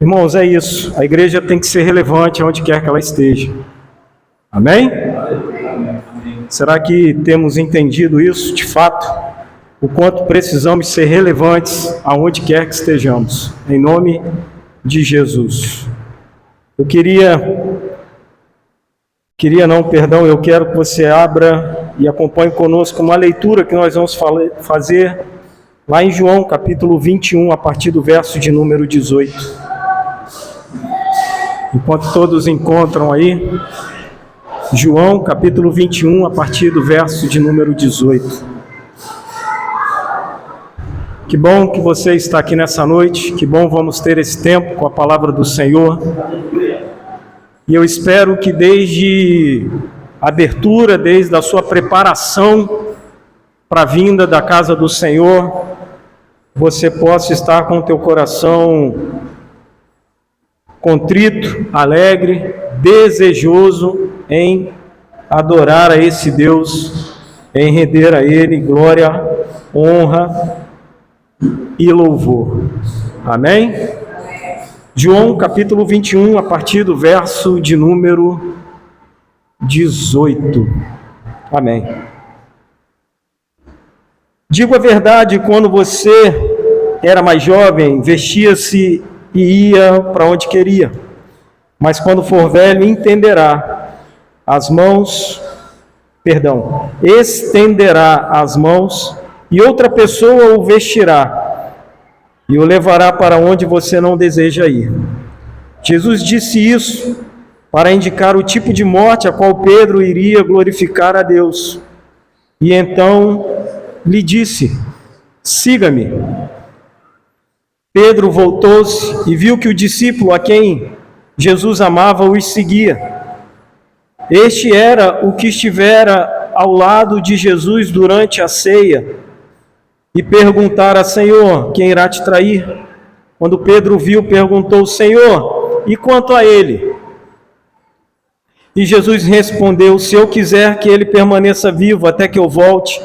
Irmãos, é isso. A igreja tem que ser relevante onde quer que ela esteja. Amém? Será que temos entendido isso de fato? O quanto precisamos ser relevantes aonde quer que estejamos. Em nome de Jesus. Eu quero que você abra e acompanhe conosco uma leitura que nós vamos fazer lá em João, capítulo 21, a partir do verso de número 18. Enquanto todos encontram aí, João, capítulo 21, a partir do verso de número 18. Que bom que você está aqui nessa noite, que bom vamos ter esse tempo com a palavra do Senhor. E eu espero que desde a abertura, desde a sua preparação para a vinda da casa do Senhor, você possa estar com o teu coração contrito, alegre, desejoso em adorar a esse Deus, em render a Ele glória, honra e louvor. Amém? João capítulo 21, a partir do verso de número 18. Amém. Digo a verdade, quando você era mais jovem, vestia-se e ia para onde queria. Mas quando for velho, estenderá as mãos, e outra pessoa o vestirá, e o levará para onde você não deseja ir. Jesus disse isso para indicar o tipo de morte a qual Pedro iria glorificar a Deus. E então lhe disse: siga-me. Pedro voltou-se e viu que o discípulo a quem Jesus amava os seguia. Este era o que estivera ao lado de Jesus durante a ceia e perguntara: Senhor, quem irá te trair? Quando Pedro viu, perguntou: Senhor, e quanto a ele? E Jesus respondeu: se eu quiser que ele permaneça vivo até que eu volte,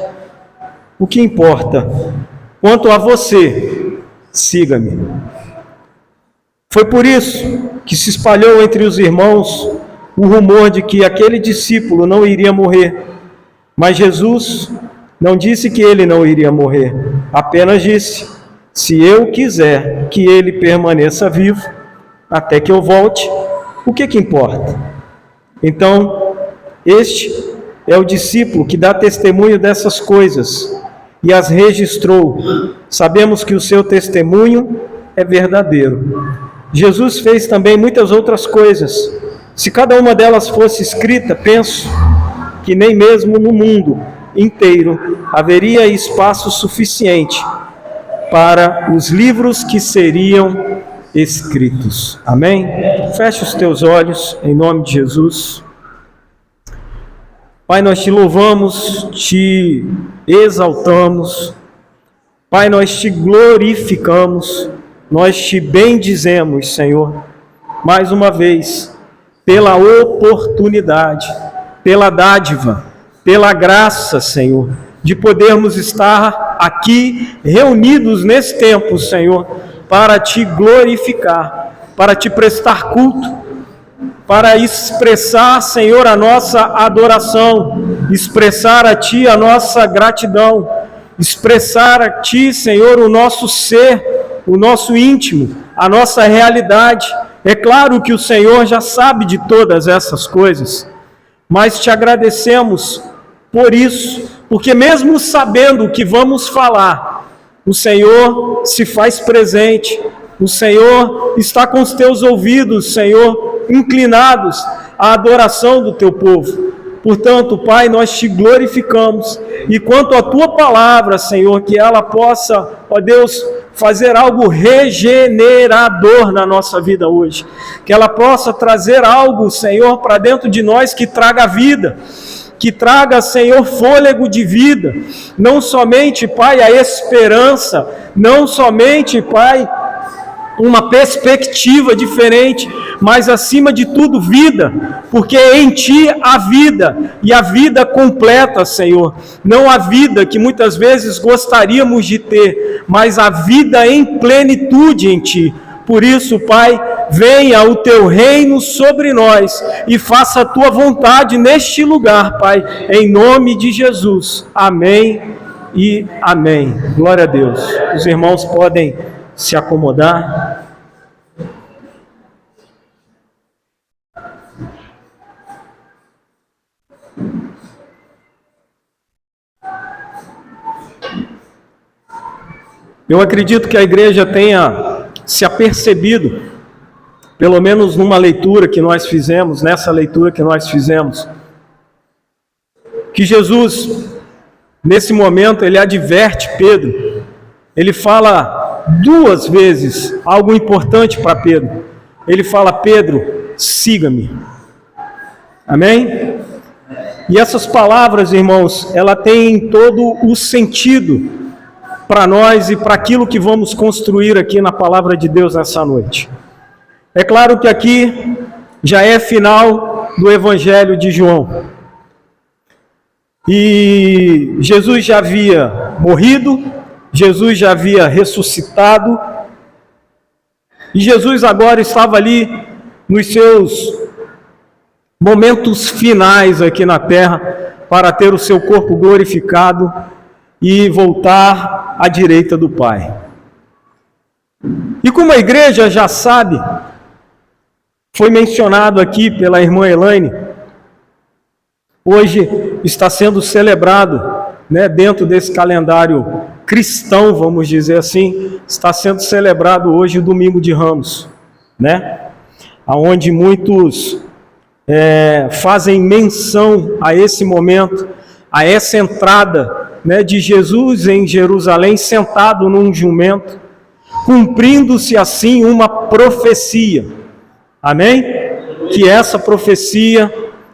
o que importa? Quanto a você, siga-me. Foi por isso que se espalhou entre os irmãos o rumor de que aquele discípulo não iria morrer. Mas Jesus não disse que ele não iria morrer, apenas disse: se eu quiser que ele permaneça vivo até que eu volte, o que importa? Então, este é o discípulo que dá testemunho dessas coisas e as registrou. Sabemos que o seu testemunho é verdadeiro. Jesus fez também muitas outras coisas. Se cada uma delas fosse escrita, penso que nem mesmo no mundo inteiro haveria espaço suficiente para os livros que seriam escritos. Amém? Feche os teus olhos em nome de Jesus. Pai, nós te louvamos, te exaltamos. Pai, nós te glorificamos, nós te bendizemos, Senhor, mais uma vez, pela oportunidade, pela dádiva, pela graça, Senhor, de podermos estar aqui reunidos nesse tempo, Senhor, para te glorificar, para te prestar culto, para expressar, Senhor, a nossa adoração, expressar a Ti a nossa gratidão, expressar a Ti, Senhor, o nosso ser, o nosso íntimo, a nossa realidade. É claro que o Senhor já sabe de todas essas coisas, mas te agradecemos por isso, porque mesmo sabendo o que vamos falar, o Senhor se faz presente, o Senhor está com os teus ouvidos, Senhor, inclinados à adoração do teu povo. Portanto, Pai, nós te glorificamos, e quanto à tua palavra, Senhor, que ela possa, ó Deus, fazer algo regenerador na nossa vida hoje, que ela possa trazer algo, Senhor, para dentro de nós que traga vida, que traga, Senhor, fôlego de vida, não somente, Pai, a esperança, não somente, Pai, uma perspectiva diferente, mas acima de tudo vida, porque em Ti há vida, e a vida completa, Senhor, não a vida que muitas vezes gostaríamos de ter, mas a vida em plenitude em Ti. Por isso, Pai, venha o teu reino sobre nós e faça a tua vontade neste lugar, Pai, em nome de Jesus. Amém e amém. Glória a Deus. Os irmãos podem se acomodar. Eu acredito que a igreja tenha se apercebido, pelo menos numa leitura que nós fizemos, nessa leitura que nós fizemos, que Jesus, nesse momento, ele adverte Pedro, ele fala 2 vezes algo importante para Pedro. Ele fala: Pedro, siga-me. Amém? E essas palavras, irmãos, ela tem todo o sentido para nós e para aquilo que vamos construir aqui na palavra de Deus nessa noite. É claro que aqui já é final do Evangelho de João. E Jesus já havia morrido, Jesus já havia ressuscitado, e Jesus agora estava ali nos seus momentos finais aqui na terra para ter o seu corpo glorificado e voltar à direita do Pai. E como a igreja já sabe, foi mencionado aqui pela irmã Elaine, hoje está sendo celebrado, dentro desse calendário cristão, vamos dizer assim, está sendo celebrado hoje o Domingo de Ramos, onde muitos fazem menção a esse momento, a essa entrada de Jesus em Jerusalém, sentado num jumento, cumprindo-se assim uma profecia. Amém? Que essa profecia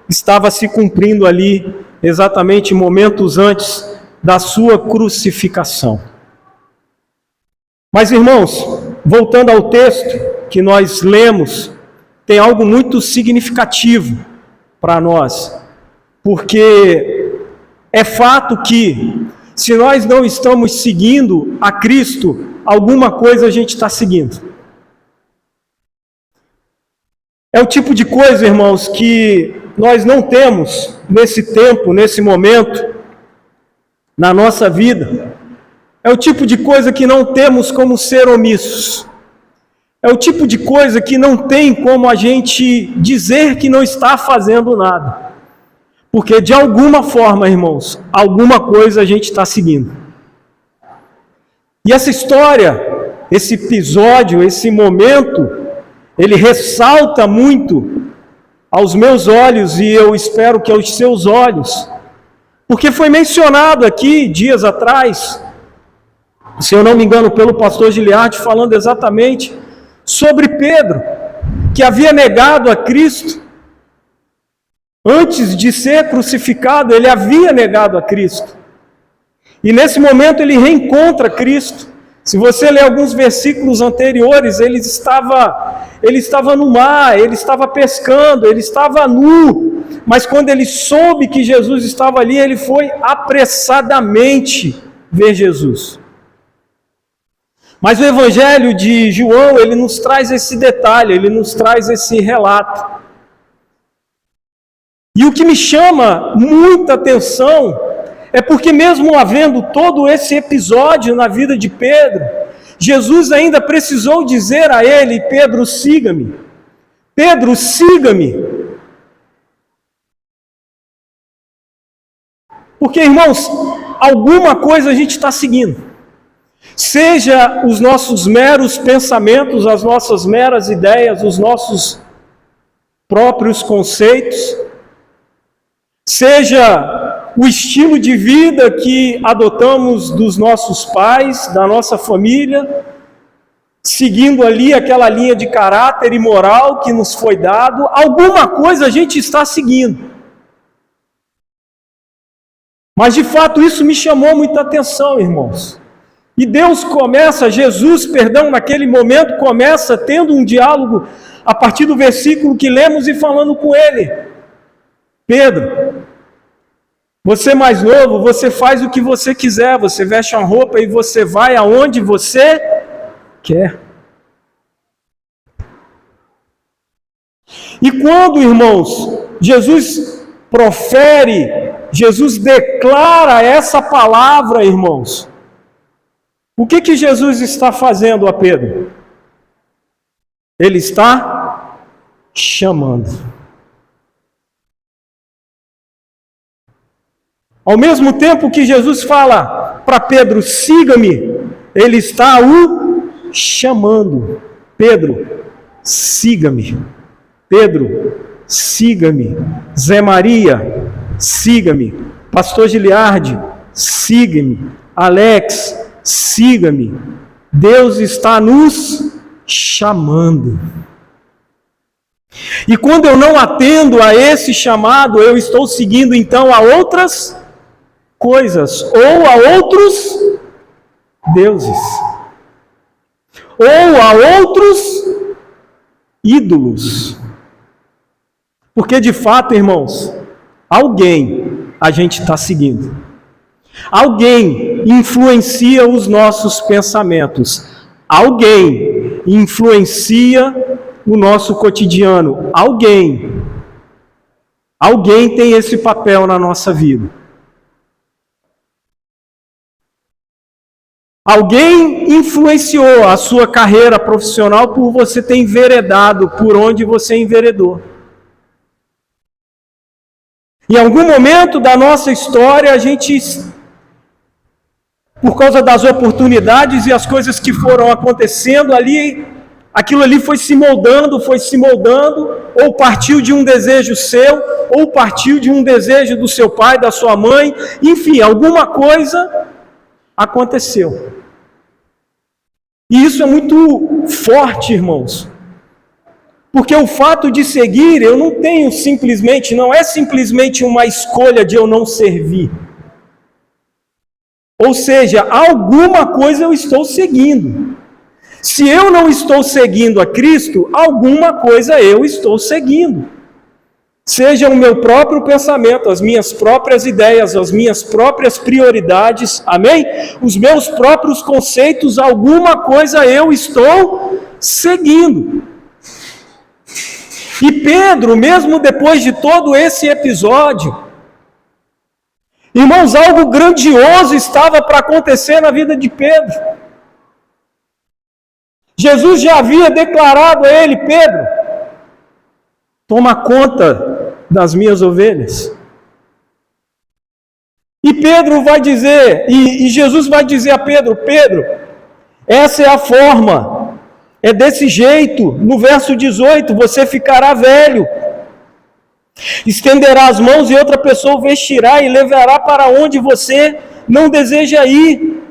estava se cumprindo ali, exatamente momentos antes da sua crucificação. Mas, irmãos, voltando ao texto que nós lemos, tem algo muito significativo para nós, porque é fato que, se nós não estamos seguindo a Cristo, alguma coisa a gente está seguindo. É o tipo de coisa, irmãos, que nós não temos nesse tempo, nesse momento, na nossa vida. É o tipo de coisa que não temos como ser omissos. É o tipo de coisa que não tem como a gente dizer que não está fazendo nada. Porque de alguma forma, irmãos, alguma coisa a gente está seguindo. E essa história, esse episódio, esse momento, ele ressalta muito aos meus olhos, e eu espero que aos seus olhos, porque foi mencionado aqui dias atrás, se eu não me engano, pelo pastor Giliardi, falando exatamente sobre Pedro, que havia negado a Cristo. Antes de ser crucificado, ele havia negado a Cristo. E nesse momento ele reencontra Cristo. Se você ler alguns versículos anteriores, ele estava no mar, ele estava pescando, ele estava nu. Mas quando ele soube que Jesus estava ali, ele foi apressadamente ver Jesus. Mas o Evangelho de João, ele nos traz esse detalhe, ele nos traz esse relato. E o que me chama muita atenção é porque, mesmo havendo todo esse episódio na vida de Pedro, Jesus ainda precisou dizer a ele: Pedro, siga-me. Pedro, siga-me. Porque, irmãos, alguma coisa a gente está seguindo. Seja os nossos meros pensamentos, as nossas meras ideias, os nossos próprios conceitos, seja o estilo de vida que adotamos dos nossos pais, da nossa família, seguindo ali aquela linha de caráter e moral que nos foi dado, alguma coisa a gente está seguindo. Mas de fato isso me chamou muita atenção, irmãos. E Jesus, naquele momento começa tendo um diálogo a partir do versículo que lemos e falando com ele: Pedro, você é mais novo, você faz o que você quiser, você veste uma roupa e você vai aonde você quer. E quando, irmãos, Jesus profere, Jesus declara essa palavra, irmãos, o que Jesus está fazendo a Pedro? Ele está chamando. Ao mesmo tempo que Jesus fala para Pedro, siga-me, ele está o chamando. Pedro, siga-me. Pedro, siga-me. Zé Maria, siga-me. Pastor Giliardi, siga-me. Alex, siga-me. Deus está nos chamando. E quando eu não atendo a esse chamado, eu estou seguindo então a outras coisas, ou a outros deuses, ou a outros ídolos. Porque de fato, irmãos, alguém a gente está seguindo. Alguém influencia os nossos pensamentos. Alguém influencia o nosso cotidiano. Alguém tem esse papel na nossa vida. Alguém influenciou a sua carreira profissional por você ter enveredado por onde você enveredou. Em algum momento da nossa história, a gente, por causa das oportunidades e as coisas que foram acontecendo ali, aquilo ali foi se moldando, ou partiu de um desejo seu, ou partiu de um desejo do seu pai, da sua mãe, enfim, alguma coisa aconteceu. E isso é muito forte, irmãos. Porque o fato de seguir, eu não tenho simplesmente, não é simplesmente uma escolha de eu não servir. Ou seja, alguma coisa eu estou seguindo. Se eu não estou seguindo a Cristo, alguma coisa eu estou seguindo. Seja o meu próprio pensamento, as minhas próprias ideias, as minhas próprias prioridades, amém? Os meus próprios conceitos, alguma coisa eu estou seguindo. E Pedro, mesmo depois de todo esse episódio, irmãos, algo grandioso estava para acontecer na vida de Pedro. Jesus já havia declarado a ele, Pedro, toma conta das minhas ovelhas. E Pedro vai dizer, e Jesus vai dizer a Pedro, Pedro, essa é a forma, é desse jeito, no verso 18, você ficará velho, estenderá as mãos e outra pessoa o vestirá e levará para onde você não deseja ir.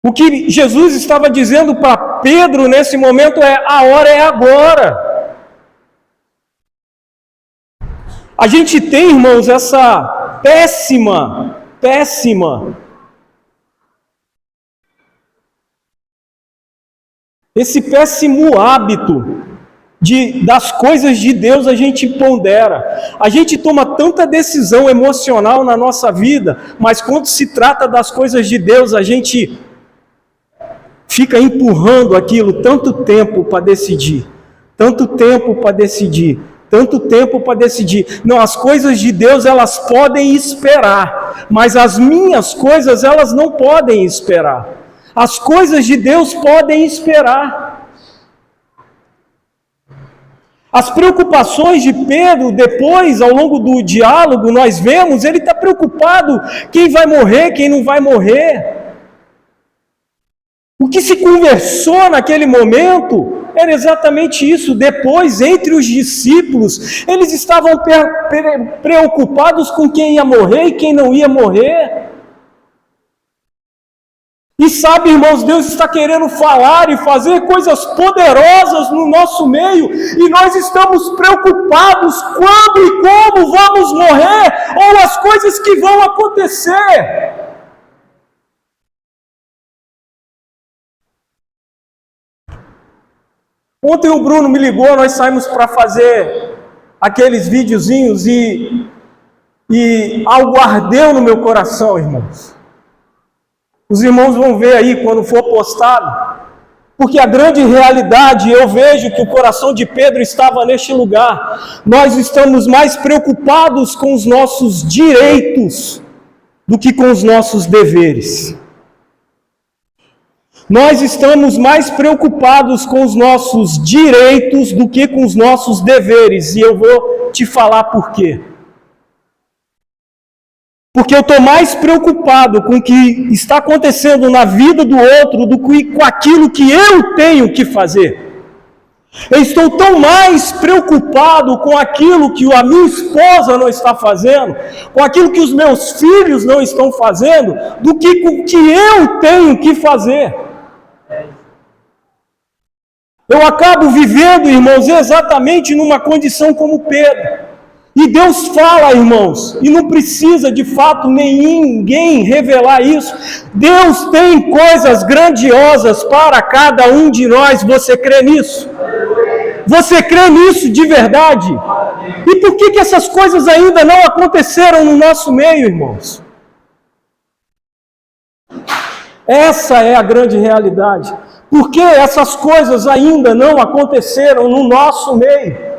O que Jesus estava dizendo para Pedro nesse momento é: a hora é agora. A gente tem, irmãos, essa esse péssimo hábito das coisas de Deus a gente pondera. A gente toma tanta decisão emocional na nossa vida, mas quando se trata das coisas de Deus, a gente fica empurrando aquilo tanto tempo para decidir. Não, as coisas de Deus, elas podem esperar, mas as minhas coisas, elas não podem esperar. As coisas de Deus podem esperar. As preocupações de Pedro, depois, ao longo do diálogo, nós vemos, ele está preocupado quem vai morrer, quem não vai morrer. O que se conversou naquele momento era exatamente isso. Depois, entre os discípulos, eles estavam preocupados com quem ia morrer e quem não ia morrer. E sabe, irmãos, Deus está querendo falar e fazer coisas poderosas no nosso meio, e nós estamos preocupados quando e como vamos morrer, ou as coisas que vão acontecer. Ontem o Bruno me ligou, nós saímos para fazer aqueles videozinhos e algo ardeu no meu coração, irmãos. Os irmãos vão ver aí quando for postado. Porque a grande realidade, eu vejo que o coração de Pedro estava neste lugar. Nós estamos mais preocupados com os nossos direitos do que com os nossos deveres. Nós estamos mais preocupados com os nossos direitos do que com os nossos deveres. E eu vou te falar por quê. Porque eu estou mais preocupado com o que está acontecendo na vida do outro do que com aquilo que eu tenho que fazer. Eu estou tão mais preocupado com aquilo que a minha esposa não está fazendo, com aquilo que os meus filhos não estão fazendo, do que com o que eu tenho que fazer. Eu acabo vivendo, irmãos, exatamente numa condição como Pedro. E Deus fala, irmãos, e não precisa de fato ninguém revelar isso. Deus tem coisas grandiosas para cada um de nós. Você crê nisso? Você crê nisso de verdade? E por que essas coisas ainda não aconteceram no nosso meio, irmãos? Essa é a grande realidade. Por que essas coisas ainda não aconteceram no nosso meio?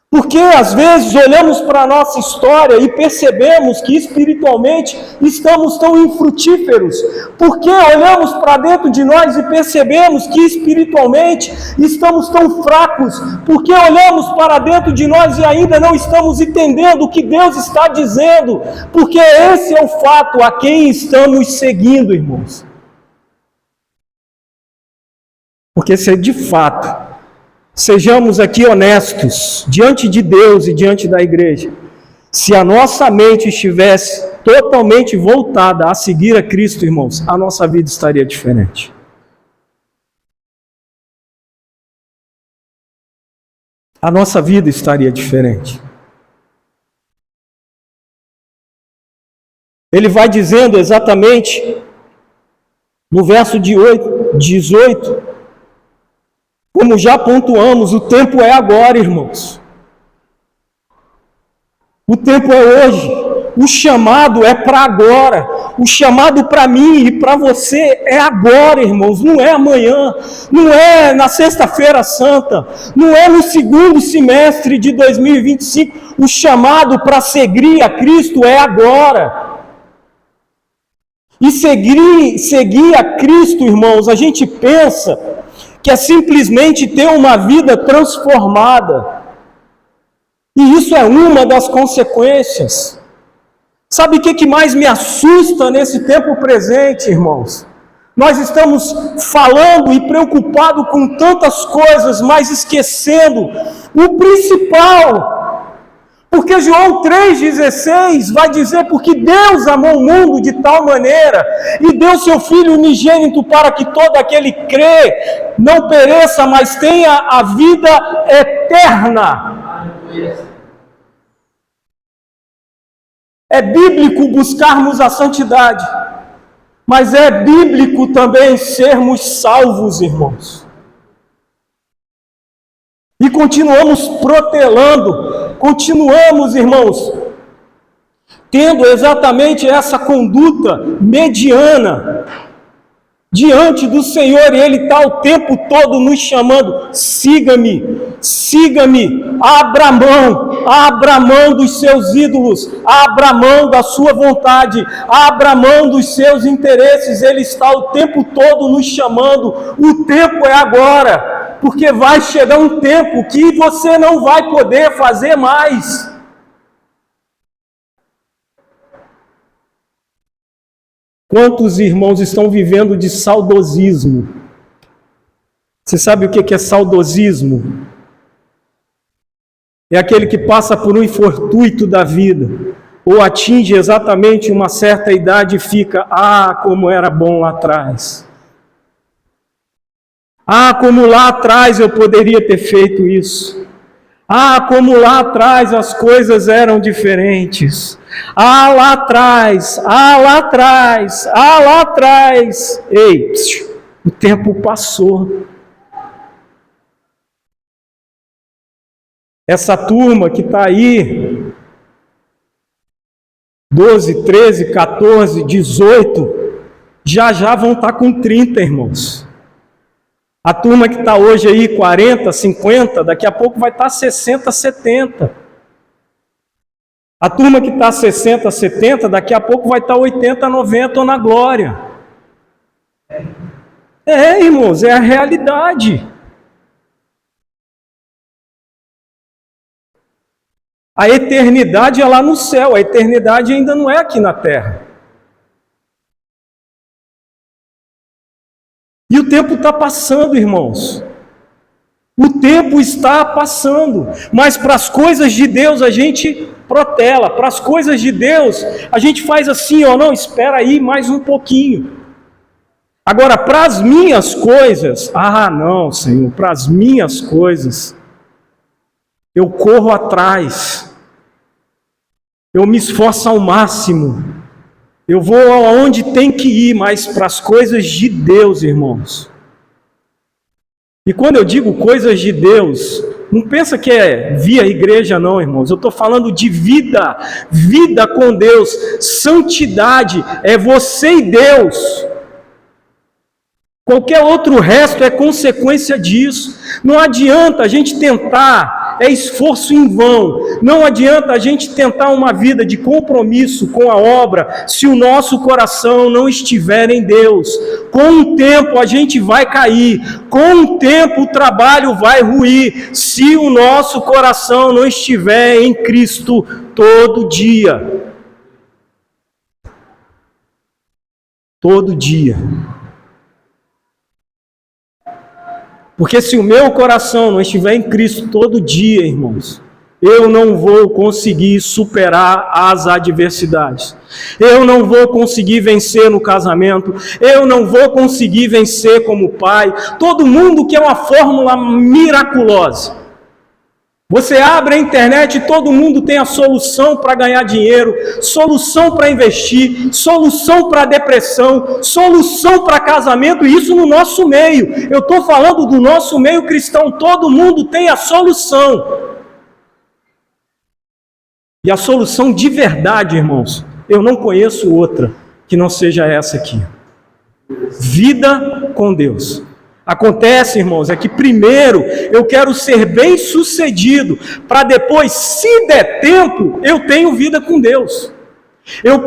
Porque às vezes olhamos para a nossa história e percebemos que espiritualmente estamos tão infrutíferos. Porque olhamos para dentro de nós e percebemos que espiritualmente estamos tão fracos. Porque olhamos para dentro de nós e ainda não estamos entendendo o que Deus está dizendo. Porque esse é o fato a quem estamos seguindo, irmãos. Porque se de fato sejamos aqui honestos diante de Deus e diante da igreja. Se a nossa mente estivesse totalmente voltada a seguir a Cristo, irmãos, a nossa vida estaria diferente. A nossa vida estaria diferente. Ele vai dizendo exatamente no verso 18, como já pontuamos, o tempo é agora, irmãos. O tempo é hoje. O chamado é para agora. O chamado para mim e para você é agora, irmãos. Não é amanhã. Não é na sexta-feira santa. Não é no segundo semestre de 2025. O chamado para seguir a Cristo é agora. E seguir a Cristo, irmãos, a gente pensa que é simplesmente ter uma vida transformada. E isso é uma das consequências. Sabe o que mais me assusta nesse tempo presente, irmãos? Nós estamos falando e preocupados com tantas coisas, mas esquecendo o principal. Porque João 3,16 vai dizer: porque Deus amou o mundo de tal maneira e deu seu Filho unigênito para que todo aquele que crê não pereça, mas tenha a vida eterna. É bíblico buscarmos a santidade, mas é bíblico também sermos salvos, irmãos. E continuamos protelando, continuamos, irmãos, tendo exatamente essa conduta mediana diante do Senhor, e Ele está o tempo todo nos chamando: siga-me, siga-me, abra mão dos seus ídolos, abra mão da sua vontade, abra mão dos seus interesses. Ele está o tempo todo nos chamando. O tempo é agora, porque vai chegar um tempo que você não vai poder fazer mais. Quantos irmãos estão vivendo de saudosismo? Você sabe o que é saudosismo? É aquele que passa por um infortúnio da vida, ou atinge exatamente uma certa idade e fica: como era bom lá atrás. Como lá atrás eu poderia ter feito isso. Como lá atrás as coisas eram diferentes. Lá atrás. Ei, o tempo passou. Essa turma que está aí, 12, 13, 14, 18, já já vão estar com 30, irmãos. A turma que está hoje aí 40, 50, daqui a pouco vai estar 60, 70. A turma que está 60, 70, daqui a pouco vai estar 80, 90 ou na glória. Irmãos, é a realidade. A eternidade é lá no céu, a eternidade ainda não é aqui na terra. E o tempo está passando, irmãos. O tempo está passando. Mas para as coisas de Deus a gente protela. Para as coisas de Deus a gente faz assim, ó, não, espera aí mais um pouquinho. Agora, para as minhas coisas, não, Senhor, para as minhas coisas, eu corro atrás. Eu me esforço ao máximo. Eu vou aonde tem que ir, mas para as coisas de Deus, irmãos. E quando eu digo coisas de Deus, não pensa que é via igreja não, irmãos. Eu estou falando de vida, vida com Deus. Santidade é você e Deus. Qualquer outro resto é consequência disso. Não adianta a gente tentar, é esforço em vão. Não adianta a gente tentar uma vida de compromisso com a obra se o nosso coração não estiver em Deus. Com o tempo a gente vai cair, com o tempo o trabalho vai ruir, se o nosso coração não estiver em Cristo todo dia. Todo dia. Porque se o meu coração não estiver em Cristo todo dia, irmãos, eu não vou conseguir superar as adversidades. Eu não vou conseguir vencer no casamento. Eu não vou conseguir vencer como pai. Todo mundo quer uma fórmula miraculosa. Você abre a internet e todo mundo tem a solução para ganhar dinheiro, solução para investir, solução para depressão, solução para casamento, e isso no nosso meio. Eu estou falando do nosso meio cristão, todo mundo tem a solução. E a solução de verdade, irmãos, eu não conheço outra que não seja essa aqui. Vida com Deus. Acontece, irmãos, é que primeiro eu quero ser bem sucedido, para depois, se der tempo, eu tenho vida com Deus. Eu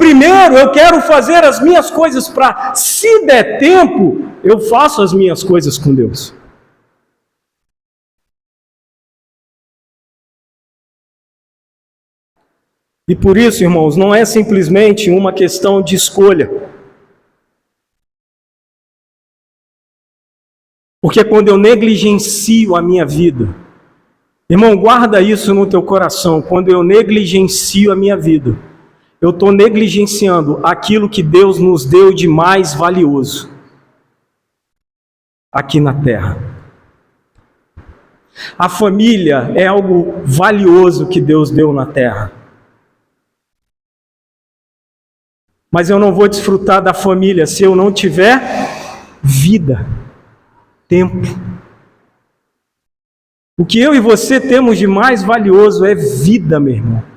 quero fazer as minhas coisas para, se der tempo, eu faço as minhas coisas com Deus. E por isso, irmãos, não é simplesmente uma questão de escolha. Porque quando eu negligencio a minha vida, irmão, guarda isso no teu coração, quando eu negligencio a minha vida, eu estou negligenciando aquilo que Deus nos deu de mais valioso aqui na terra. A família é algo valioso que Deus deu na terra. Mas eu não vou desfrutar da família se eu não tiver vida. Tempo. O que eu e você temos de mais valioso é vida, meu irmão.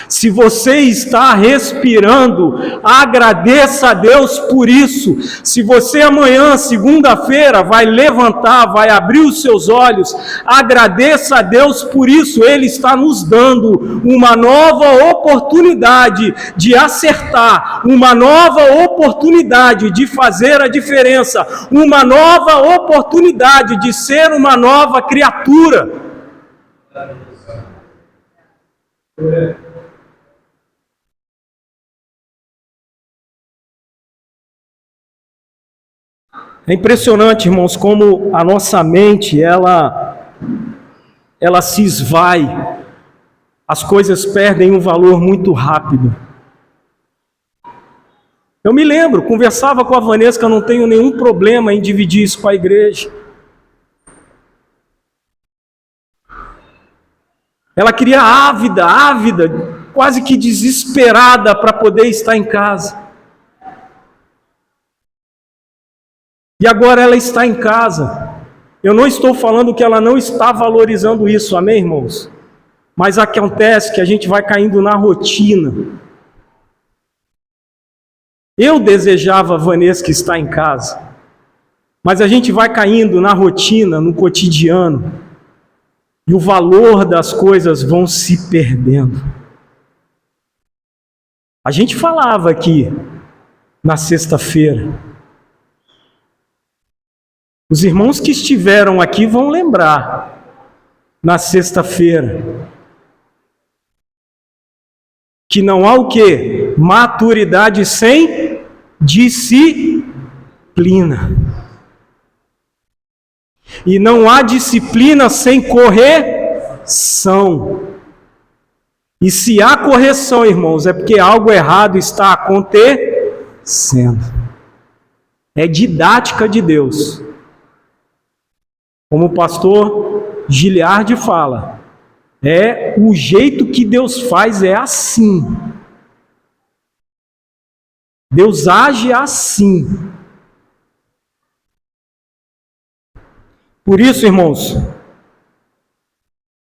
Se você está respirando, agradeça a Deus por isso. Se você amanhã, segunda-feira, vai levantar, vai abrir os seus olhos, agradeça a Deus por isso. Ele está nos dando uma nova oportunidade de acertar, uma nova oportunidade de fazer a diferença, uma nova oportunidade de ser uma nova criatura. É impressionante, irmãos, como a nossa mente, ela se esvai, as coisas perdem um valor muito rápido. Eu me lembro, conversava com a Vanessa, que eu não tenho nenhum problema em dividir isso com a igreja. Ela queria ávida, quase que desesperada para poder estar em casa. E agora ela está em casa. Eu não estou falando que ela não está valorizando isso, amém, irmãos? Mas acontece que a gente vai caindo na rotina. Eu desejava a Vanessa que está em casa, mas a gente vai caindo na rotina, no cotidiano, e o valor das coisas vão se perdendo. A gente falava aqui na sexta-feira. Os irmãos que estiveram aqui vão lembrar, na sexta-feira, que não há o quê? Maturidade sem disciplina. E não há disciplina sem correção. E se há correção, irmãos, é porque algo errado está acontecendo. É didática de Deus. Como o pastor Giliardi fala, o jeito que Deus faz é assim. Deus age assim. Por isso, irmãos,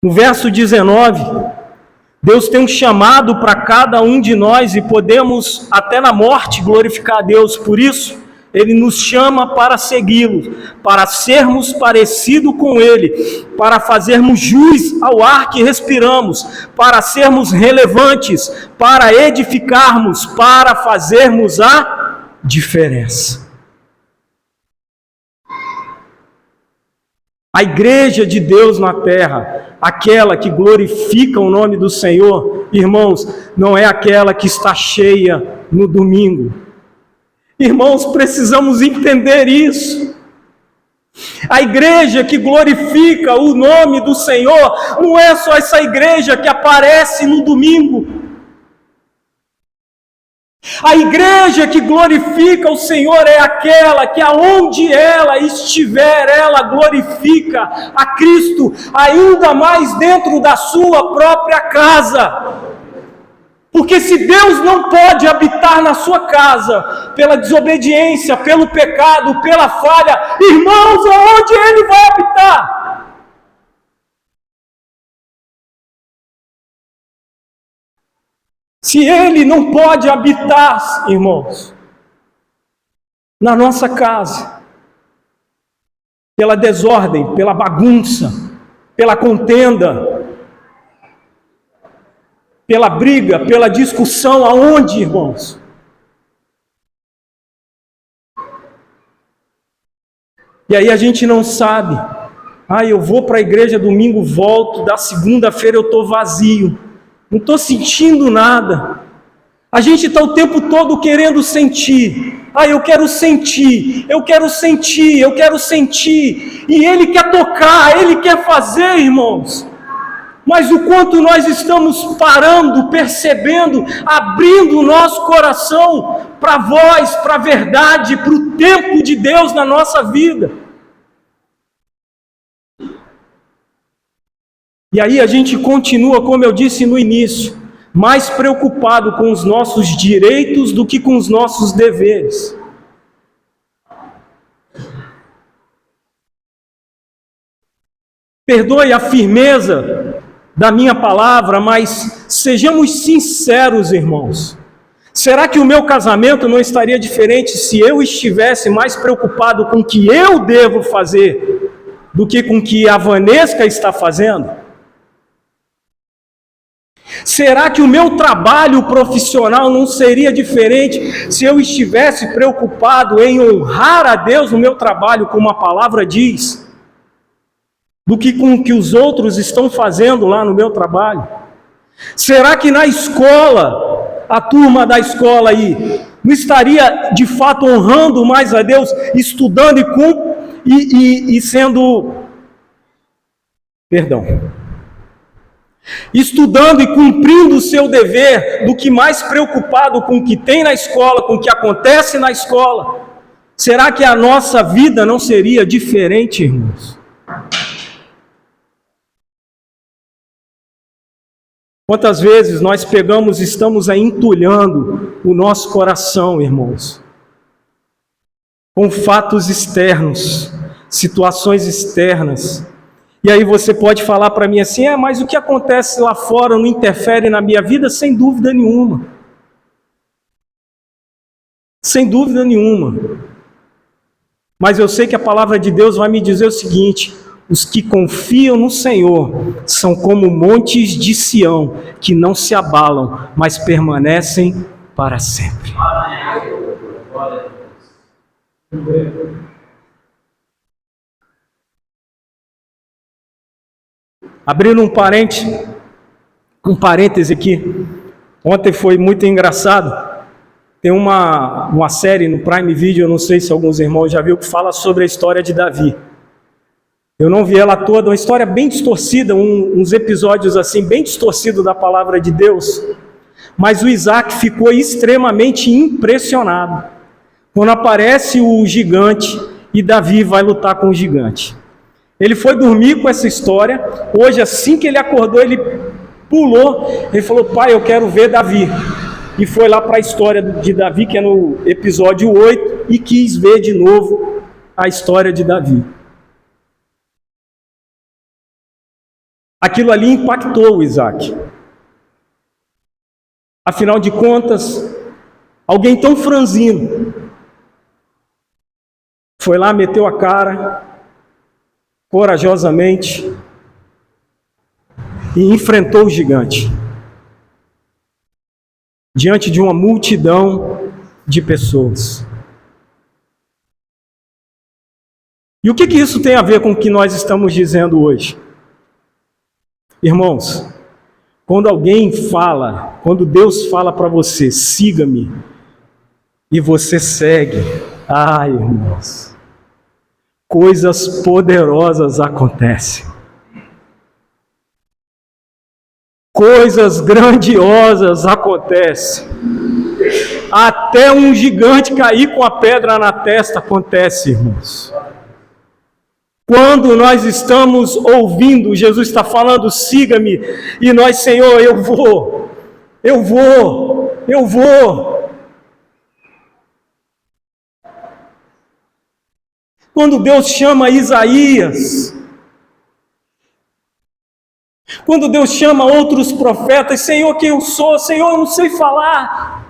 no verso 19, Deus tem um chamado para cada um de nós e podemos até na morte glorificar a Deus. Por isso, Ele nos chama para segui-lo, para sermos parecidos com Ele, para fazermos jus ao ar que respiramos, para sermos relevantes, para edificarmos, para fazermos a diferença. A igreja de Deus na terra, aquela que glorifica o nome do Senhor, irmãos, não é aquela que está cheia no domingo. Irmãos, precisamos entender isso. A igreja que glorifica o nome do Senhor não é só essa igreja que aparece no domingo. A igreja que glorifica o Senhor é aquela que aonde ela estiver, ela glorifica a Cristo, ainda mais dentro da sua própria casa. Porque se Deus não pode habitar na sua casa, pela desobediência, pelo pecado, pela falha, irmãos, aonde Ele vai habitar? Se Ele não pode habitar, irmãos, na nossa casa, pela desordem, pela bagunça, pela contenda, pela briga, pela discussão, aonde, irmãos? E aí a gente não sabe. Eu vou para a igreja domingo, volto, da segunda-feira eu estou vazio. Não estou sentindo nada. A gente está o tempo todo querendo sentir. Eu quero sentir, eu quero sentir, eu quero sentir. E Ele quer tocar, Ele quer fazer, irmãos. Mas o quanto nós estamos parando, percebendo, abrindo o nosso coração para a voz, para a verdade, para o tempo de Deus na nossa vida. E aí a gente continua, como eu disse no início, mais preocupado com os nossos direitos do que com os nossos deveres. Perdoe a firmeza da minha palavra, mas sejamos sinceros, irmãos. Será que o meu casamento não estaria diferente se eu estivesse mais preocupado com o que eu devo fazer do que com o que a Vanessa está fazendo? Será que o meu trabalho profissional não seria diferente se eu estivesse preocupado em honrar a Deus no meu trabalho, como a palavra diz, do que com o que os outros estão fazendo lá no meu trabalho? Será que na escola, a turma da escola aí, não estaria de fato honrando mais a Deus, estudando estudando e cumprindo o seu dever, do que mais preocupado com o que tem na escola, com o que acontece na escola? Será que a nossa vida não seria diferente, irmãos? Quantas vezes nós estamos aí entulhando o nosso coração, irmãos, com fatos externos, situações externas. E aí você pode falar para mim assim, mas o que acontece lá fora não interfere na minha vida? Sem dúvida nenhuma. sem dúvida nenhuma. Mas eu sei que a palavra de Deus vai me dizer o seguinte: os que confiam no Senhor são como montes de Sião, que não se abalam, mas permanecem para sempre. Abrindo um parêntese aqui. Ontem foi muito engraçado. Tem uma série no Prime Video, eu não sei se alguns irmãos já viram, que fala sobre a história de Davi. Eu não vi ela toda, uma história bem distorcida, uns episódios assim, bem distorcidos da palavra de Deus. Mas o Isaac ficou extremamente impressionado quando aparece o gigante e Davi vai lutar com o gigante. Ele foi dormir com essa história. Hoje, assim que ele acordou, ele pulou. Ele falou: pai, eu quero ver Davi. E foi lá para a história de Davi, que é no episódio 8, e quis ver de novo a história de Davi. Aquilo ali impactou o Isaac. Afinal de contas, alguém tão franzino foi lá, meteu a cara, corajosamente, e enfrentou o gigante. Diante de uma multidão de pessoas. E o que isso tem a ver com o que nós estamos dizendo hoje? Irmãos, quando quando Deus fala para você, siga-me, e você segue, irmãos, coisas poderosas acontecem. Coisas grandiosas acontecem. Até um gigante cair com a pedra na testa acontece, irmãos. Quando nós estamos ouvindo, Jesus está falando, siga-me, e nós, Senhor, eu vou. Quando Deus chama Isaías, quando Deus chama outros profetas, Senhor, quem eu sou? Senhor, eu não sei falar.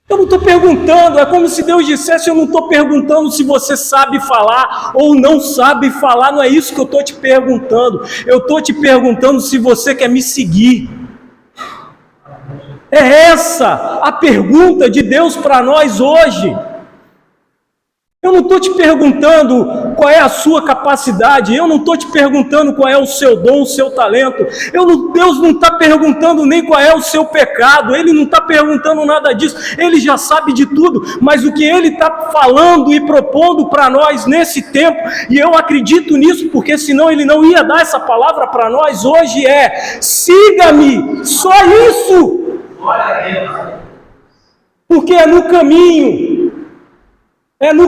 Eu não estou perguntando, é como se Deus dissesse: eu não estou perguntando se você sabe falar ou não sabe falar, não é isso que eu estou te perguntando. Eu estou te perguntando se você quer me seguir. É essa a pergunta de Deus para nós hoje. Eu não estou te perguntando qual é a sua capacidade, eu não estou te perguntando qual é o seu dom, o seu talento. Deus não está perguntando nem qual é o seu pecado, Ele não está perguntando nada disso, Ele já sabe de tudo, mas o que Ele está falando e propondo para nós nesse tempo, e eu acredito nisso, porque senão Ele não ia dar essa palavra para nós hoje, é: siga-me, só isso. Glória a Deus. Porque é no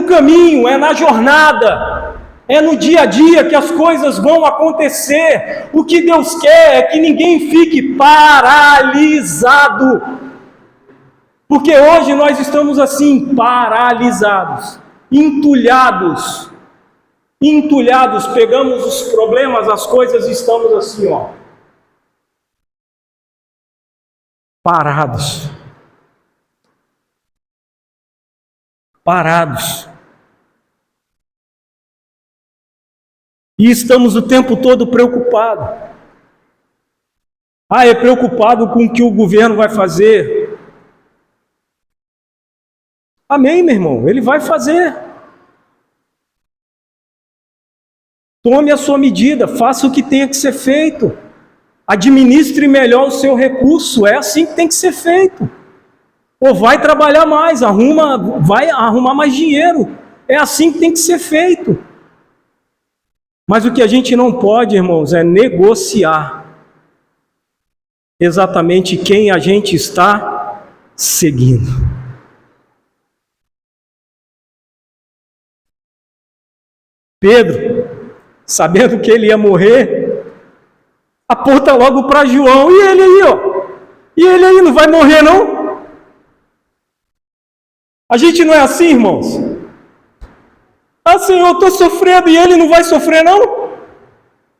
caminho, é na jornada, é no dia a dia que as coisas vão acontecer. O que Deus quer é que ninguém fique paralisado. Porque hoje nós estamos assim, paralisados, entulhados, pegamos os problemas, as coisas e estamos assim, parados. E estamos o tempo todo preocupados. É preocupado com o que o governo vai fazer. Amém, meu irmão? Ele vai fazer. Tome a sua medida, faça o que tenha que ser feito. Administre melhor o seu recurso, é assim que tem que ser feito. Ou vai trabalhar mais, vai arrumar mais dinheiro. É assim que tem que ser feito. Mas o que a gente não pode, irmãos, é negociar exatamente quem a gente está seguindo. Pedro, sabendo que ele ia morrer, aponta logo para João. E ele aí, E ele aí, não vai morrer não? A gente não é assim, irmãos? Senhor, eu estou sofrendo e ele não vai sofrer não?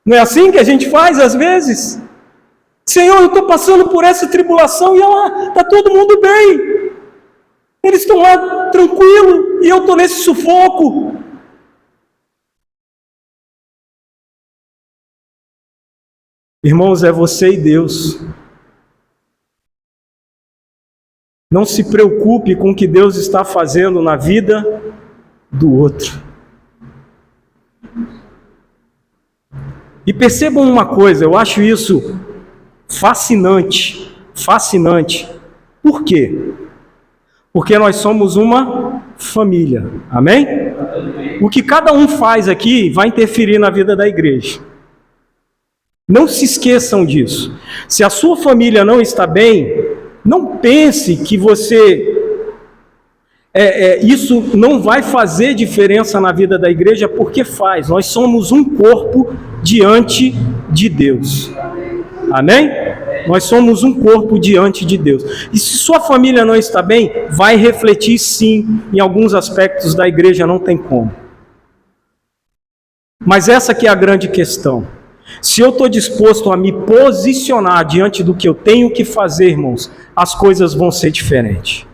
Não é assim que a gente faz às vezes? Senhor, eu estou passando por essa tribulação e está todo mundo bem. Eles estão lá tranquilo e eu estou nesse sufoco. Irmãos, é você e Deus. Não se preocupe com o que Deus está fazendo na vida do outro. E percebam uma coisa, eu acho isso fascinante, fascinante. Por quê? Porque nós somos uma família, amém? O que cada um faz aqui vai interferir na vida da igreja. Não se esqueçam disso. Se a sua família não está bem, não pense que isso não vai fazer diferença na vida da igreja, porque faz. Nós somos um corpo diante de Deus. Amém? Nós somos um corpo diante de Deus. E se sua família não está bem, vai refletir sim em alguns aspectos da igreja, não tem como. Mas essa que é a grande questão. Se eu estou disposto a me posicionar diante do que eu tenho que fazer, irmãos, as coisas vão ser diferentes.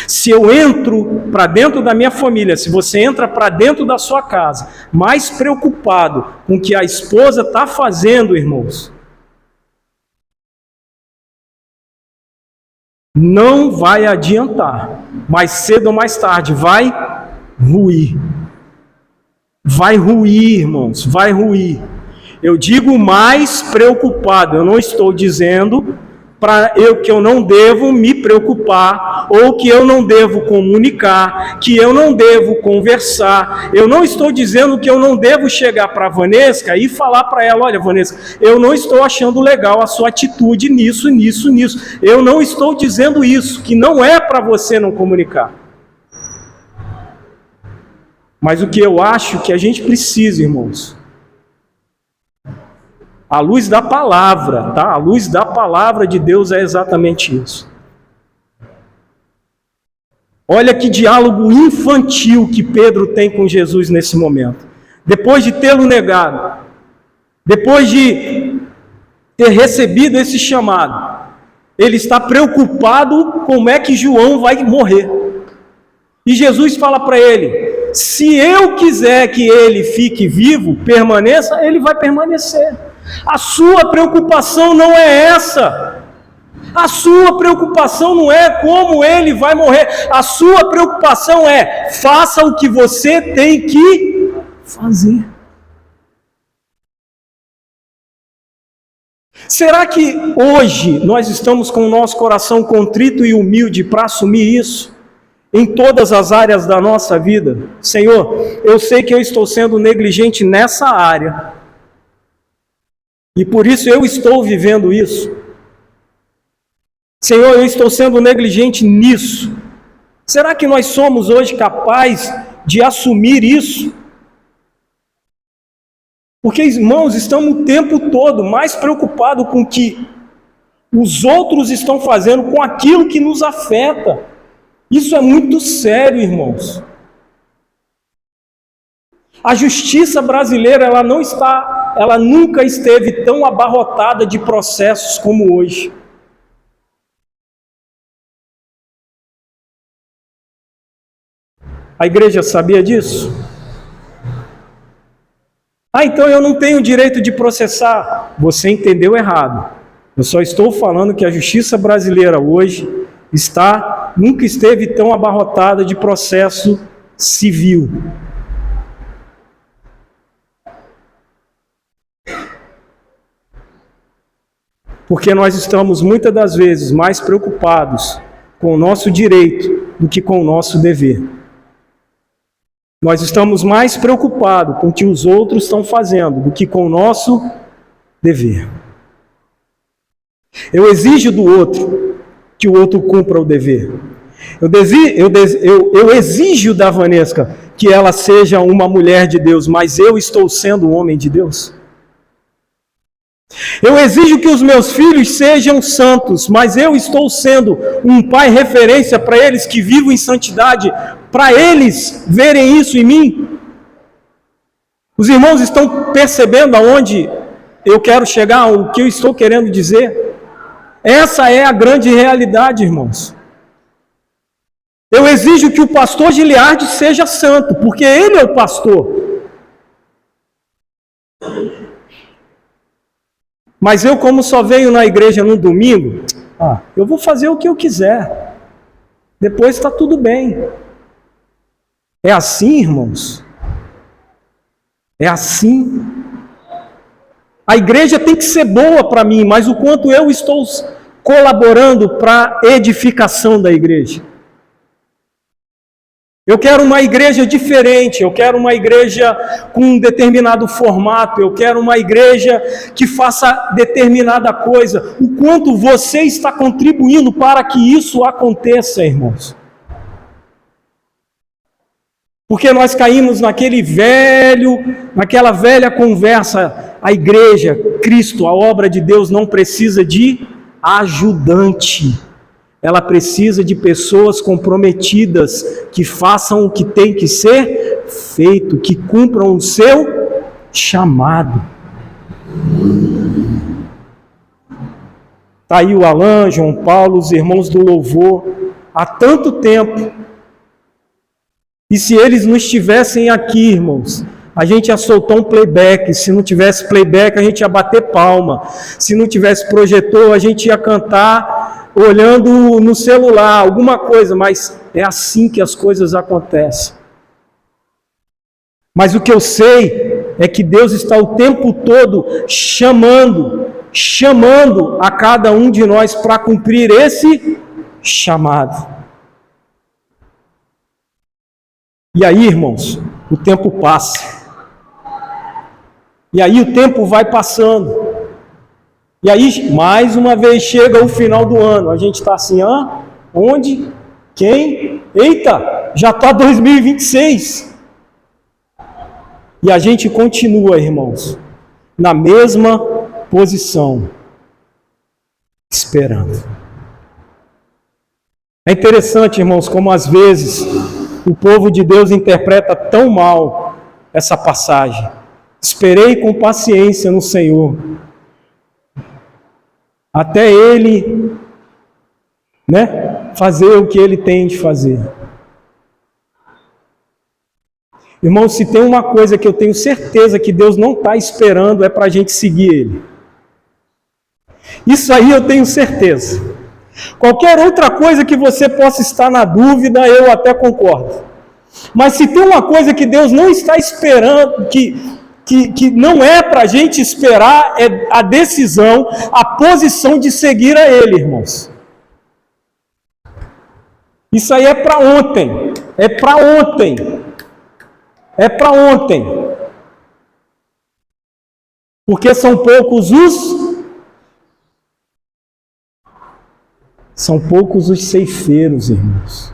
Se eu entro para dentro da minha família, se você entra para dentro da sua casa, mais preocupado com o que a esposa está fazendo, irmãos, não vai adiantar. Mais cedo ou mais tarde vai ruir. Vai ruir, irmãos, vai ruir. Eu digo mais preocupado, eu não estou dizendo que eu não devo me preocupar, ou que eu não devo comunicar, que eu não devo conversar. Eu não estou dizendo que eu não devo chegar para a Vanessa e falar para ela: olha, Vanessa, eu não estou achando legal a sua atitude nisso. Eu não estou dizendo isso, que não é para você não comunicar. Mas o que eu acho que a gente precisa, irmãos, à luz da palavra, tá? À luz da palavra de Deus é exatamente isso. Olha que diálogo infantil que Pedro tem com Jesus nesse momento. Depois de tê-lo negado, depois de ter recebido esse chamado, ele está preocupado como é que João vai morrer. E Jesus fala para ele: se eu quiser que ele fique vivo, permaneça, ele vai permanecer. A sua preocupação não é essa. A sua preocupação não é como ele vai morrer. A sua preocupação é: faça o que você tem que fazer. Será que hoje nós estamos com o nosso coração contrito e humilde para assumir isso? Em todas as áreas da nossa vida? Senhor, eu sei que eu estou sendo negligente nessa área. E por isso eu estou vivendo isso. Senhor, eu estou sendo negligente nisso. Será que nós somos hoje capazes de assumir isso? Porque, irmãos, estamos o tempo todo mais preocupados com o que os outros estão fazendo, com aquilo que nos afeta. Isso é muito sério, irmãos. A justiça brasileira, ela nunca esteve tão abarrotada de processos como hoje. A igreja sabia disso? Então eu não tenho direito de processar. Você entendeu errado. Eu só estou falando que a justiça brasileira hoje nunca esteve tão abarrotada de processo civil. Porque nós estamos muitas das vezes mais preocupados com o nosso direito do que com o nosso dever. Nós estamos mais preocupados com o que os outros estão fazendo do que com o nosso dever. Eu exijo do outro que o outro cumpra o dever. Eu exijo da Vanessa que ela seja uma mulher de Deus, mas eu estou sendo um homem de Deus. Eu exijo que os meus filhos sejam santos, mas eu estou sendo um pai referência para eles que vivem em santidade, para eles verem isso em mim. Os irmãos estão percebendo aonde eu quero chegar, o que eu estou querendo dizer? Essa é a grande realidade, irmãos. Eu exijo que o pastor Giliardi seja santo, porque ele é o pastor. Mas eu, como só venho na igreja no domingo, eu vou fazer o que eu quiser. Depois está tudo bem. É assim, irmãos? É assim? A igreja tem que ser boa para mim, mas o quanto eu estou colaborando para a edificação da igreja. Eu quero uma igreja diferente, eu quero uma igreja com um determinado formato, eu quero uma igreja que faça determinada coisa. O quanto você está contribuindo para que isso aconteça, irmãos? Porque nós caímos naquela velha conversa, a igreja, Cristo, a obra de Deus não precisa de ajudante. Ela precisa de pessoas comprometidas, que façam o que tem que ser feito, que cumpram o seu chamado. Está aí o Alain, João Paulo, os irmãos do louvor, há tanto tempo. E se eles não estivessem aqui, irmãos, a gente ia soltar um playback. Se não tivesse playback, a gente ia bater palma. Se não tivesse projetor, a gente ia cantar olhando no celular, alguma coisa, mas é assim que as coisas acontecem. Mas o que eu sei é que Deus está o tempo todo chamando a cada um de nós para cumprir esse chamado. E aí, irmãos, o tempo passa. E aí o tempo vai passando. E aí, mais uma vez, chega o final do ano. A gente está assim, onde? Quem? Eita, já está 2026. E a gente continua, irmãos, na mesma posição, esperando. É interessante, irmãos, como às vezes o povo de Deus interpreta tão mal essa passagem. Esperei com paciência no Senhor, até Ele, fazer o que Ele tem de fazer. Irmão, se tem uma coisa que eu tenho certeza que Deus não está esperando, é para a gente seguir Ele. Isso aí eu tenho certeza. Qualquer outra coisa que você possa estar na dúvida, eu até concordo. Mas se tem uma coisa que Deus não está esperando, que não é para a gente esperar, é a decisão, a posição de seguir a Ele, irmãos. Isso aí é para ontem. É para ontem. É para ontem. Porque são poucos os ceifeiros, irmãos.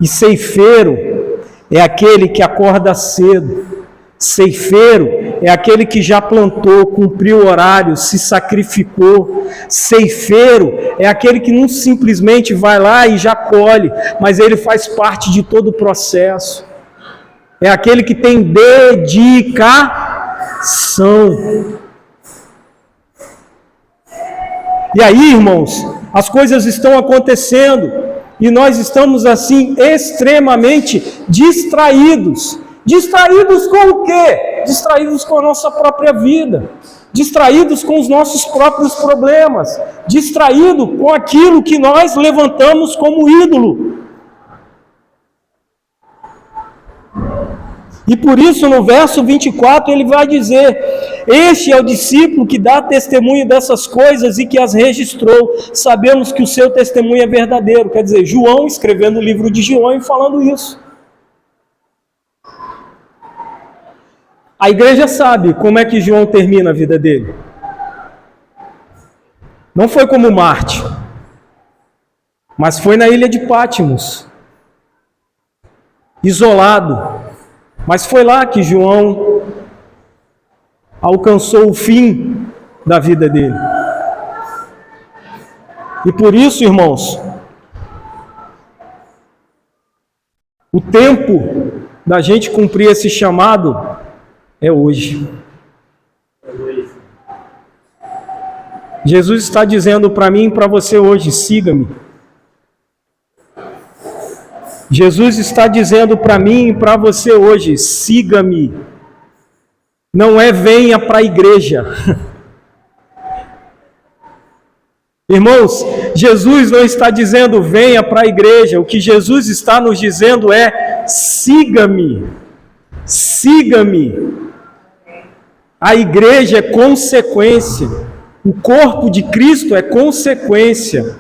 E ceifeiro é aquele que acorda cedo. Ceifeiro é aquele que já plantou, cumpriu o horário, se sacrificou. Ceifeiro é aquele que não simplesmente vai lá e já colhe, mas ele faz parte de todo o processo. É aquele que tem dedicação. E aí, irmãos, as coisas estão acontecendo e nós estamos assim extremamente distraídos. Distraídos com o quê? Distraídos com a nossa própria vida. Distraídos com os nossos próprios problemas. Distraídos com aquilo que nós levantamos como ídolo. E por isso no verso 24 ele vai dizer: este é o discípulo que dá testemunho dessas coisas e que as registrou. Sabemos que o seu testemunho é verdadeiro. Quer dizer, João escrevendo o livro de João e falando isso. A igreja sabe como é que João termina a vida dele. Não foi como Marte, mas foi na ilha de Patmos, isolado. Mas foi lá que João alcançou o fim da vida dele. E por isso, irmãos, o tempo da gente cumprir esse chamado é hoje. Jesus está dizendo para mim e para você hoje: siga-me. Jesus está dizendo para mim e para você hoje: siga-me. Não é venha para a igreja. Irmãos, Jesus não está dizendo venha para a igreja. O que Jesus está nos dizendo é siga-me. Siga-me. A igreja é consequência. O corpo de Cristo é consequência.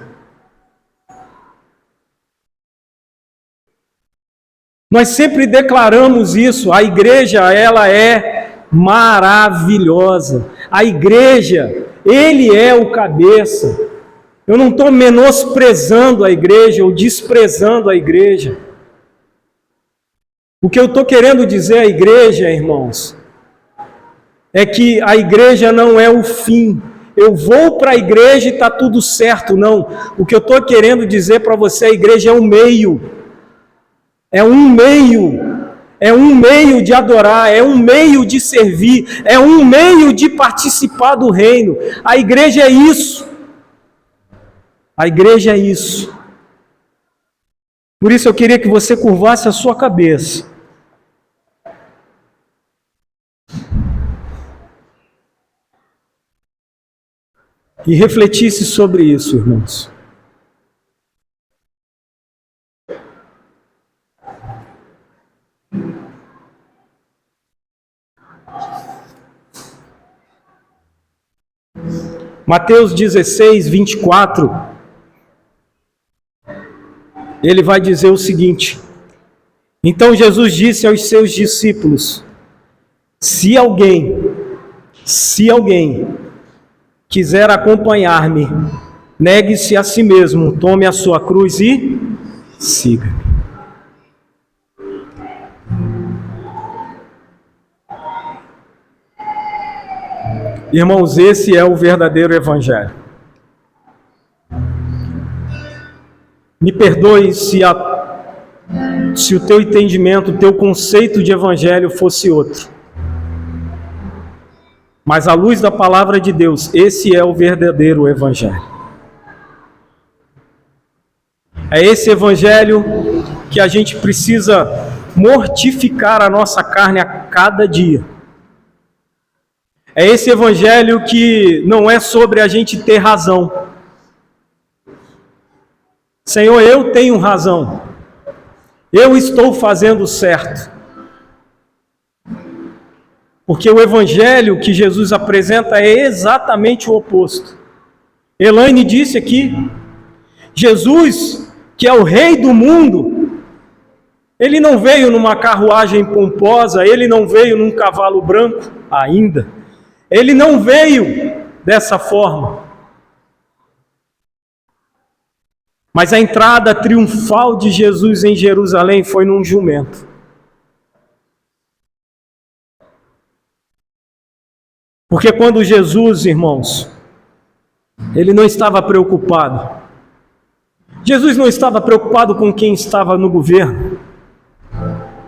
Nós sempre declaramos isso. A igreja, ela é maravilhosa. A igreja, ele é o cabeça. Eu não estou menosprezando a igreja ou desprezando a igreja. O que eu estou querendo dizer à igreja, irmãos, é que a igreja não é o fim. Eu vou para a igreja e está tudo certo. Não. O que eu estou querendo dizer para você, a igreja é um meio. É um meio. É um meio de adorar, é um meio de servir, é um meio de participar do reino. A igreja é isso. A igreja é isso. Por isso eu queria que você curvasse a sua cabeça. E refletisse sobre isso, irmãos. Mateus 16, 24, ele vai dizer o seguinte: então Jesus disse aos seus discípulos: se alguém quiser acompanhar-me, negue-se a si mesmo, tome a sua cruz e siga-me. Irmãos, esse é o verdadeiro evangelho. Me perdoe se o teu entendimento, o teu conceito de evangelho fosse outro. Mas à luz da palavra de Deus, esse é o verdadeiro evangelho. É esse evangelho que a gente precisa mortificar a nossa carne a cada dia. É esse evangelho que não é sobre a gente ter razão. Senhor, eu tenho razão. Eu estou fazendo certo. Porque o evangelho que Jesus apresenta é exatamente o oposto. Elaine disse aqui, Jesus, que é o rei do mundo, ele não veio numa carruagem pomposa, ele não veio num cavalo branco ainda. Ele não veio dessa forma. Mas a entrada triunfal de Jesus em Jerusalém foi num jumento. Porque quando Jesus, irmãos, ele não estava preocupado. Jesus não estava preocupado com quem estava no governo.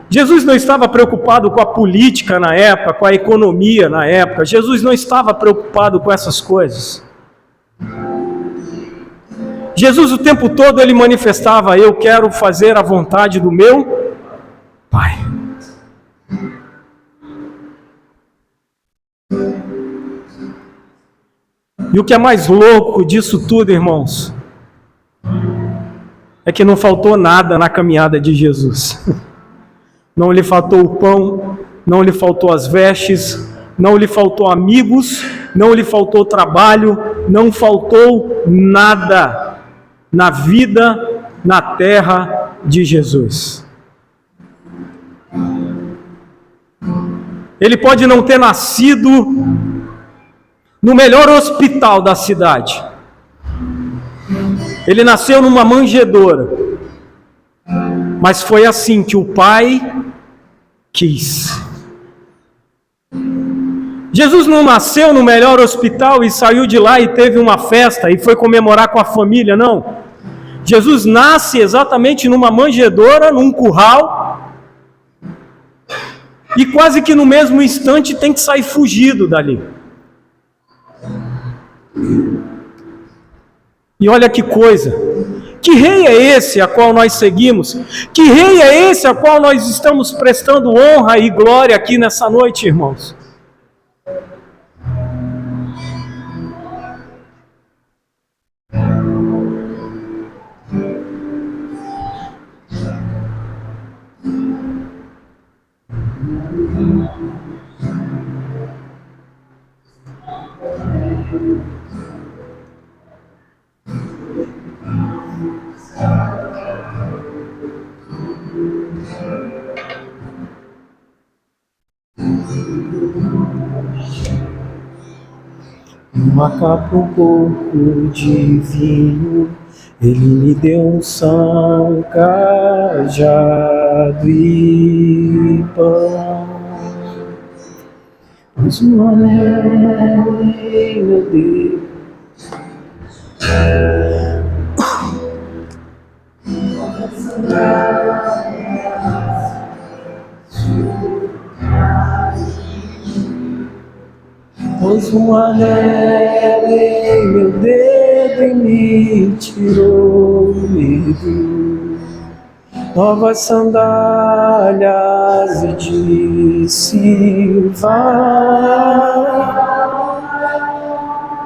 Jesus não estava preocupado com a política na época, com a economia na época. Jesus não estava preocupado com essas coisas. Jesus o tempo todo ele manifestava: eu quero fazer a vontade do meu Pai. E o que é mais louco disso tudo, irmãos, é que não faltou nada na caminhada de Jesus. Não lhe faltou o pão, não lhe faltou as vestes, não lhe faltou amigos, não lhe faltou trabalho, não faltou nada na vida, na terra de Jesus. Ele pode não ter nascido no melhor hospital da cidade. Ele nasceu numa manjedoura. Mas foi assim que o Pai quis. Jesus não nasceu no melhor hospital e saiu de lá e teve uma festa e foi comemorar com a família, não. Jesus nasce exatamente numa manjedoura, num curral, e quase que no mesmo instante tem que sair fugido dali. E olha que coisa, Que rei é esse a qual nós seguimos? Que rei é esse a qual nós estamos prestando honra e glória aqui nessa noite, irmãos? Uma capa, um pouco de vinho, ele me deu um são, cajado e pão. Mas um anel em meu dedo, pôs um anel em meu dedo e me tirou o medo. Novas sandálias e disse: vai,